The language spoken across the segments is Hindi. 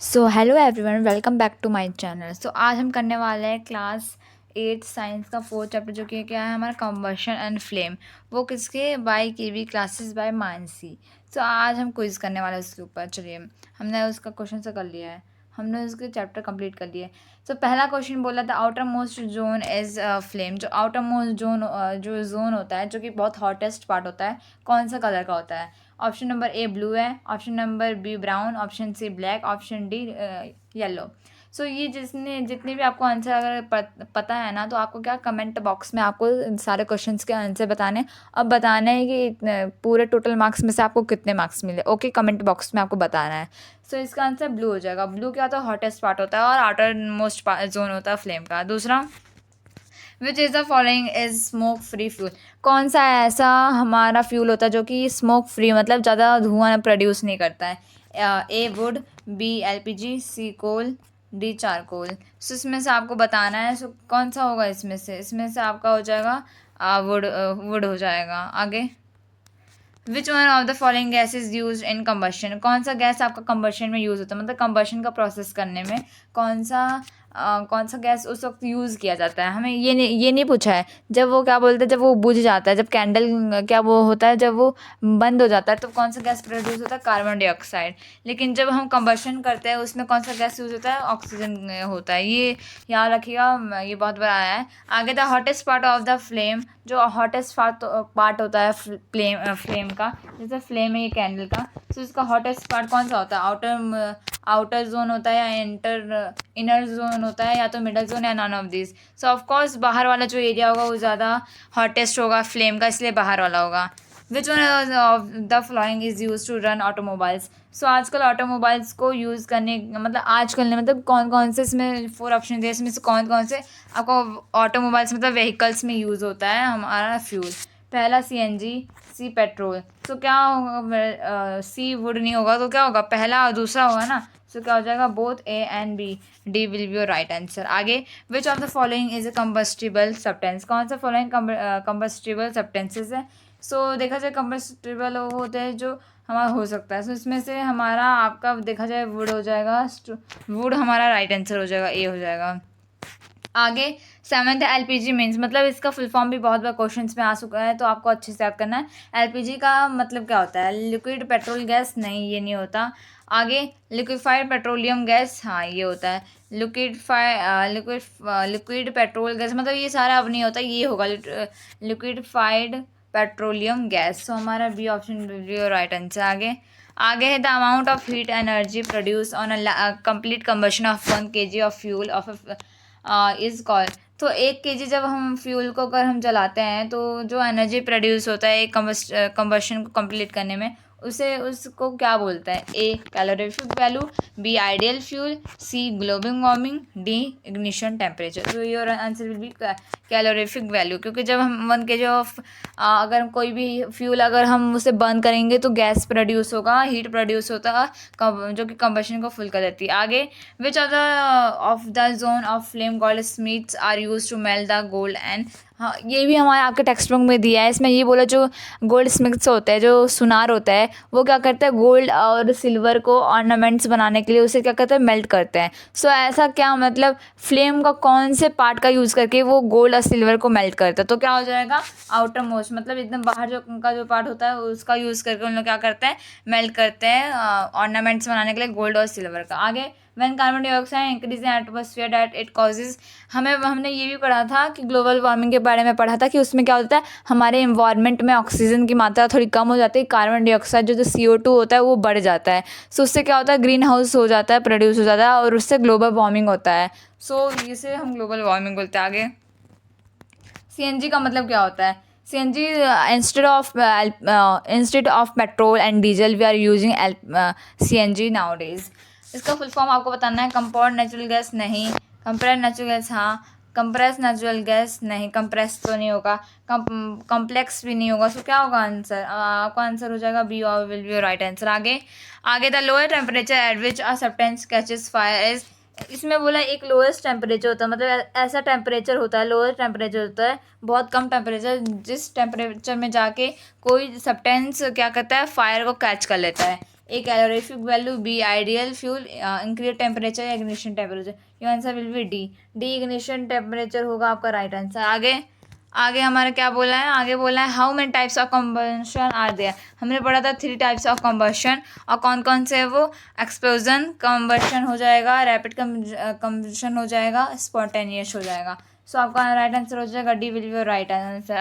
So hello everyone, welcome back to my channel. So आज हम करने वाले हैं क्लास 8 साइंस का 4th चैप्टर, जो कि क्या है हमारा कंबशन एंड फ्लेम। वो किसके? By KV classes by Mansi. So आज हम क्विज करने वाले हैं उसके ऊपर। चलिए, हमने उसका क्वेश्चन से कर लिया है, हमने उसके चैप्टर कंप्लीट कर लिए। सो पहला क्वेश्चन बोला था outer most zone is flame. जो आउटर मोस्ट जोन जो जोन होता है, जो कि बहुत हॉटेस्ट पार्ट होता है, कौन सा कलर का होता है? ऑप्शन नंबर ए ब्लू है, option number B brown, option C black, option D yellow. So ये जितने भी आपको आंसर अगर पता है ना, तो आपको क्या कमेंट बॉक्स में आपको सारे क्वेश्चंस के आंसर बताने। अब बताना है कि पूरे टोटल मार्क्स में से आपको कितने मार्क्स मिले। ओके, कमेंट बॉक्स में आपको बताना है। सो इसका आंसर ब्लू हो जाएगा। ब्लू क्या होता है? हॉटेस्ट पार्ट होता है और आउटर मोस्ट जोन होता है फ्लेम का। दूसरा, which is the following is smoke free fuel. कौन सा ऐसा हमारा फ्यूल होता है जो कि स्मोक फ्री, मतलब ज़्यादा धुआं प्रोड्यूस नहीं करता है? A wood, B LPG, C coal, D charcoal. So इसमें से आपको बताना है। सो कौन सा होगा इसमें से आपका हो जाएगा वुड। वुड हो जाएगा। आगे, विच one of the following gas is use in combustion. कौन सा गैस आपका कम्बशन में यूज़ होता है, मतलब कम्बशन का प्रोसेस करने में कौन सा गैस उस वक्त यूज़ किया जाता है? हमें ये नहीं पूछा है। जब वो क्या बोलते हैं, जब वो बुझ जाता है, जब कैंडल क्या वो होता है, जब वो बंद हो जाता है, तो कौन सा गैस प्रोड्यूस होता है? Carbon dioxide. लेकिन जब हम कम्बशन करते हैं, उसमें कौन सा गैस यूज़ होता है? ऑक्सीजन होता है। ये याद रखिएगा, ये बहुत बड़ा आया है। आगे, the hottest part of the flame. जो हॉटेस्ट पार्ट होता है फ्लेम का, जैसे फ्लेम है ये कैंडल का, तो इसका हॉटेस्ट पार्ट कौन सा होता है? आउटर जोन होता है या इनर जोन होता है, या तो मिडल जोन, या none of this. So of course बाहर वाला जो एरिया होगा वो ज़्यादा हॉटेस्ट होगा फ्लेम का, इसलिए बाहर वाला होगा। Which one of the following is use to run automobiles. So आजकल ऑटोमोबाइल्स को यूज़ करने, मतलब आजकल ने, मतलब कौन कौन से, इसमें 4 ऑप्शन दिए, इसमें से कौन कौन से आपको ऑटोमोबाइल्स मतलब व्हीकल्स में यूज़ होता है हमारा फ्यूल? पहला सीएनजी, सी पेट्रोल। तो क्या होगा? सी वुड नहीं होगा, तो क्या होगा? पहला और दूसरा होगा ना। सो क्या हो जाएगा? Both A and B. D will be your right answer. आगे, which of the following is a combustible substance. कौन सा फॉलोइंग कंबस्टिबल सब्सटेंसेस है? सो देखा जाए कंबस्टिबल वो होते हैं जो हमारा हो सकता है। सो इसमें से हमारा आपका देखा जाए वुड हो जाएगा। वुड हमारा राइट आंसर हो जाएगा, ए हो जाएगा। आगे, 7th एलपीजी मीन्स, मतलब इसका फुल फॉर्म भी बहुत बार क्वेश्चन में आ चुका है, तो आपको अच्छे से याद करना है। एलपीजी का मतलब क्या होता है? Liquid petrol gas. नहीं, ये नहीं होता। आगे, लिक्विफाइड पेट्रोलियम गैस। हाँ, ये होता है। लिक्विड पेट्रोल गैस, मतलब ये सारा अब नहीं होता, ये होगा लिक्विडफाइड पेट्रोलियम गैस। तो हमारा बी ऑप्शन राइट आंसर। आगे है the amount of heat energy produce on a complete combustion of 1 kg of fuel of is call. तो 1 kg जब हम फ्यूल को अगर हम जलाते हैं, तो जो एनर्जी प्रोड्यूस होता है एक कंबशन को कंप्लीट करने में, उसको क्या बोलते हैं? A calorific value, B ideal fuel, C global warming, D ignition temperature. तो your answer will be calorific value, क्योंकि जब हम 1 kg ऑफ अगर कोई भी फ्यूल अगर हम उसे बर्न करेंगे, तो गैस प्रोड्यूस होगा, हीट प्रोड्यूस होता है, जो कि कंबशन को फुल कर देती है। आगे, which of the zone of flame goldsmiths are use to melt the gold and. हाँ, ये भी हमारे आपके टेक्स्ट बुक में दिया है। इसमें ये बोला, जो गोल्ड स्मिथ्स होते हैं, जो सुनार होता है, वो क्या करते हैं? गोल्ड और सिल्वर को ऑर्नामेंट्स बनाने के लिए उसे क्या करते हैं? मेल्ट करते हैं। सो ऐसा क्या, मतलब फ्लेम का कौन से पार्ट का यूज़ करके वो गोल्ड और सिल्वर को मेल्ट करता है? तो क्या हो जाएगा? आउटर मोस्ट, मतलब एकदम बाहर जो उनका जो पार्ट होता है, उसका यूज़ करके उन लोग क्या करते हैं? मेल्ट करते हैं ऑर्नामेंट्स बनाने के लिए गोल्ड और सिल्वर का। आगे, when carbon dioxide increase in atmosphere that it causes. हमने ये भी पढ़ा था कि ग्लोबल वार्मिंग के बारे में पढ़ा था, कि उसमें क्या होता है? हमारे इन्वायरमेंट में ऑक्सीजन की मात्रा थोड़ी कम हो जाती है, कार्बन डाइऑक्साइड जो CO2 होता है वो बढ़ जाता है। सो उससे क्या होता है? ग्रीन हाउस हो जाता है, प्रोड्यूस हो जाता है, और उससे ग्लोबल वार्मिंग होता है। सो इसे हम ग्लोबल वार्मिंग बोलते हैं। आगे, सीएनजी का मतलब क्या होता है? CNG, instead of petrol and diesel we are using CNG nowadays. इसका फुल फॉर्म आपको बताना है। कंपाउंड नेचुरल गैस नहीं, कंप्रेस्ड नेचुरल गैस हाँ, कंप्रेस नेचुरल गैस नहीं, कंप्रेस तो नहीं होगा, कॉम्प्लेक्स भी नहीं होगा। सो क्या होगा आंसर? आपका आंसर हो जाएगा बी और विल बी राइट आंसर। आगे the lower temperature at which a substance catches fire is. इसमें बोला एक लोएस्ट टेम्परेचर होता है, मतलब ऐसा टेम्परेचर होता है, लोअर टेम्परेचर होता है, बहुत कम टेम्परेचर, जिस टेम्परेचर में जाके कोई सब्सटेंस क्या करता है? फायर को कैच कर लेता है। A calorific value, B ideal fuel, increase temperature या ignition temperature. your answer will B D. D ignition temperature होगा आपका राइट आंसर. आगे हमारा क्या बोला है, आगे बोला है how many types of combustion are there. हमने पढ़ा था 3 टाइप्स ऑफ कंबशन, और कौन कौन से है वो, एक्सप्लोजन कंबशन हो जाएगा, रैपिड कंबशन हो जाएगा, स्पॉन्टेनियस हो जाएगा. सो आपका राइट आंसर हो जाएगा D will be right answer.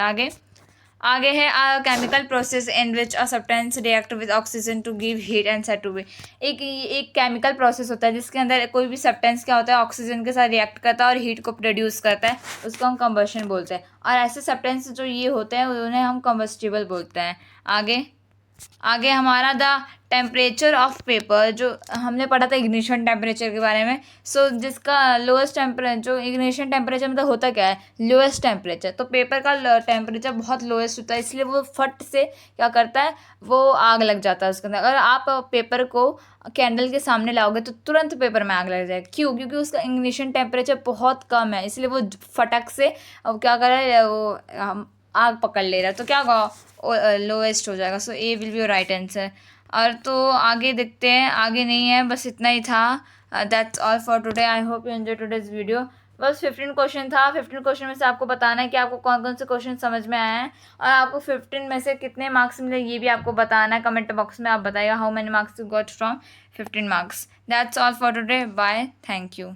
आगे है chemical process in which a substance react with oxygen to give heat and set to be. एक केमिकल प्रोसेस होता है जिसके अंदर कोई भी सब्सटेंस क्या होता है, ऑक्सीजन के साथ रिएक्ट करता है और हीट को प्रोड्यूस करता है, उसको हम कंबशन बोलते हैं. और ऐसे सब्सटेंस जो ये होते हैं उन्हें हम कंबस्टिबल बोलते हैं. आगे हमारा द टेम्परेचर ऑफ पेपर, जो हमने पढ़ा था इग्निशन टेम्परेचर के बारे में. सो जिसका लोएस्ट टेम्परेचर, जो इग्निशन टेम्परेचर मतलब होता क्या है, लोएस्ट टेम्परेचर. तो पेपर का टेम्परेचर बहुत लोएस्ट होता है, इसलिए वो फट से क्या करता है, वो आग लग जाता है उसके अंदर. अगर आप पेपर को कैंडल के सामने लाओगे तो तुरंत पेपर में आग लग जाएगी. क्यों? क्योंकि उसका इग्निशन टेम्परेचर बहुत कम है, इसलिए वो फटक से अब क्या कर रहा है, वो आग पकड़ ले रहा है. तो क्या होगा, लोएस्ट हो जाएगा. So A will be your right answer. और तो आगे देखते हैं, आगे नहीं है, बस इतना ही था. That's all for today. I hope you enjoy today's video. बस 15 क्वेश्चन था. 15 क्वेश्चन में से आपको बताना है कि आपको कौन कौन से क्वेश्चन समझ में आए हैं, और आपको 15 में से कितने मार्क्स मिले ये भी आपको बताना है. कमेंट बॉक्स में आप बताइएगा how many marks you got from 15 marks. That's all for today. Bye. Thank you.